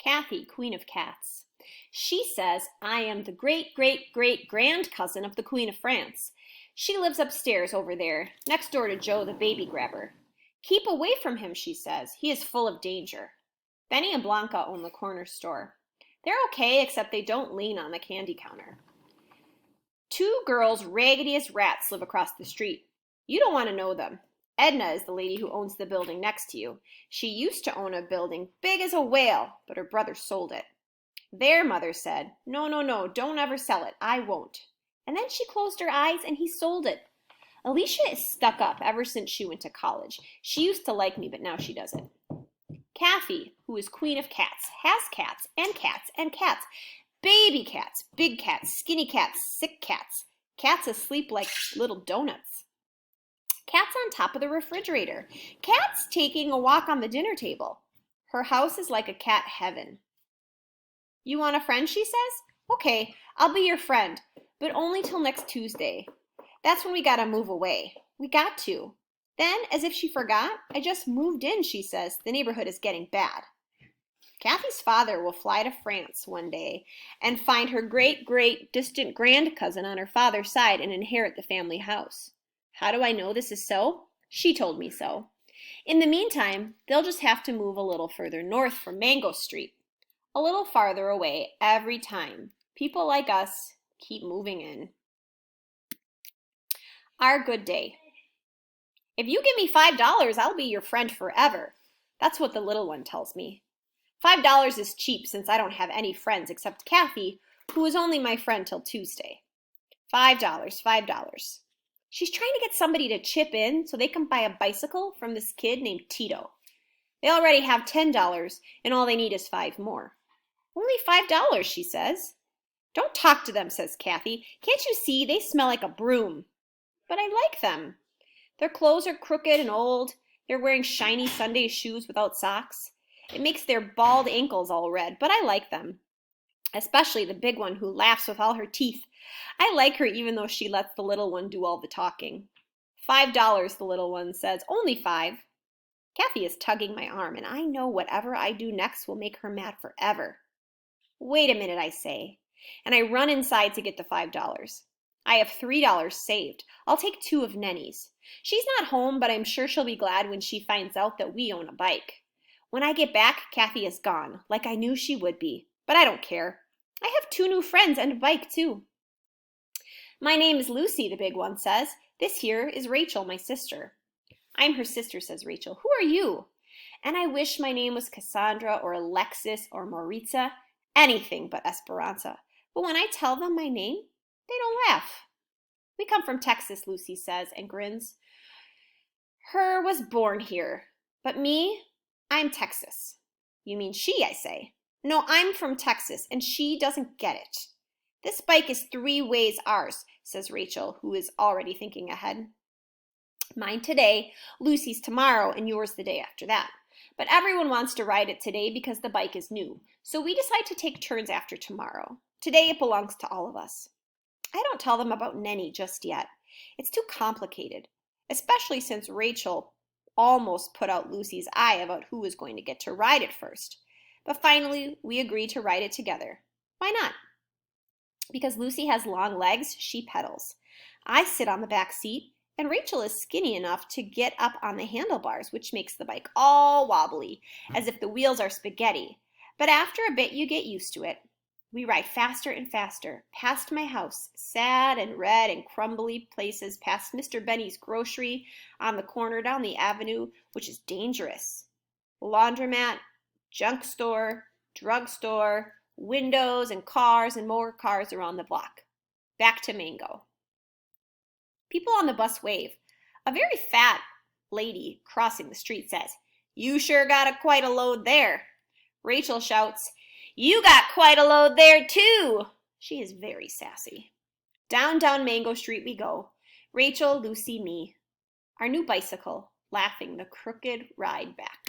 Kathy, Queen of Cats. She says I am the great-great-great-grand cousin of the Queen of France. She lives upstairs over there, next door to Joe the baby grabber. Keep away from him, she says. He is full of danger. Benny and Blanca own the corner store. They're okay, except they don't lean on the candy counter. Two girls, raggedy as rats, live across the street. You don't want to know them. Edna is the lady who owns the building next to you. She used to own a building big as a whale, but her brother sold it. Their mother said, "No, no, no, don't ever sell it. I won't." And then she closed her eyes and he sold it. Alicia is stuck up ever since she went to college. She used to like me, but now she doesn't. Kathy, who is Queen of Cats, has cats and cats and cats. Baby cats, big cats, skinny cats, sick cats. Cats asleep like little donuts. Cats on top of the refrigerator. Cats taking a walk on the dinner table. Her house is like a cat heaven. You want a friend, she says? Okay, I'll be your friend, but only till next Tuesday. That's when we gotta move away. We got to. Then, as if she forgot, I just moved in, she says. The neighborhood is getting bad. Kathy's father will fly to France one day and find her great-great distant grand-cousin on her father's side and inherit the family house. How do I know this is so? She told me so. In the meantime, they'll just have to move a little further north from Mango Street. A little farther away every time. People like us keep moving in. Our good day. If you give me $5, I'll be your friend forever. That's what the little one tells me. $5 is cheap since I don't have any friends except Kathy, who is only my friend till Tuesday. $5, $5. She's trying to get somebody to chip in so they can buy a bicycle from this kid named Tito. They already have $10 and all they need is 5 more. Only $5, she says. Don't talk to them, says Kathy. Can't you see they smell like a broom? But I like them. Their clothes are crooked and old. They're wearing shiny Sunday shoes without socks. It makes their bald ankles all red, but I like them. Especially the big one who laughs with all her teeth. I like her even though she lets the little one do all the talking. $5, the little one says. Only 5. Kathy is tugging my arm, and I know whatever I do next will make her mad forever. Wait a minute, I say, and I run inside to get the $5. I have $3 saved. I'll take 2 of Nenny's. She's not home, but I'm sure she'll be glad when she finds out that we own a bike. When I get back, Kathy is gone, like I knew she would be. But I don't care. I have 2 new friends and a bike, too. My name is Lucy, the big one says. This here is Rachel, my sister. I'm her sister, says Rachel. Who are you? And I wish my name was Cassandra or Alexis or Maritza, anything but Esperanza. But when I tell them my name, they don't laugh. We come from Texas, Lucy says and grins. Her was born here, but me, I'm Texas. You mean she, I say. No, I'm from Texas, and she doesn't get it. This bike is 3 ways ours, says Rachel, who is already thinking ahead. Mine today, Lucy's tomorrow, and yours the day after that. But everyone wants to ride it today because the bike is new, so we decide to take turns after tomorrow. Today it belongs to all of us. I don't tell them about Nenny just yet. It's too complicated, especially since Rachel almost put out Lucy's eye about who was going to get to ride it first. But finally, we agree to ride it together. Why not? Because Lucy has long legs, she pedals. I sit on the back seat, and Rachel is skinny enough to get up on the handlebars, which makes the bike all wobbly, as if the wheels are spaghetti. But after a bit, you get used to it. We ride faster and faster, past my house, sad and red and crumbly places, past Mr. Benny's grocery on the corner down the avenue, which is dangerous. Laundromat, junk store, drugstore, windows and cars and more cars around the block. Back to Mango. People on the bus wave. A very fat lady crossing the street says, "You sure got quite a load there." Rachel shouts, "You got quite a load there too." She is very sassy. Down Mango Street we go. Rachel, Lucy, me. Our new bicycle, laughing the crooked ride back.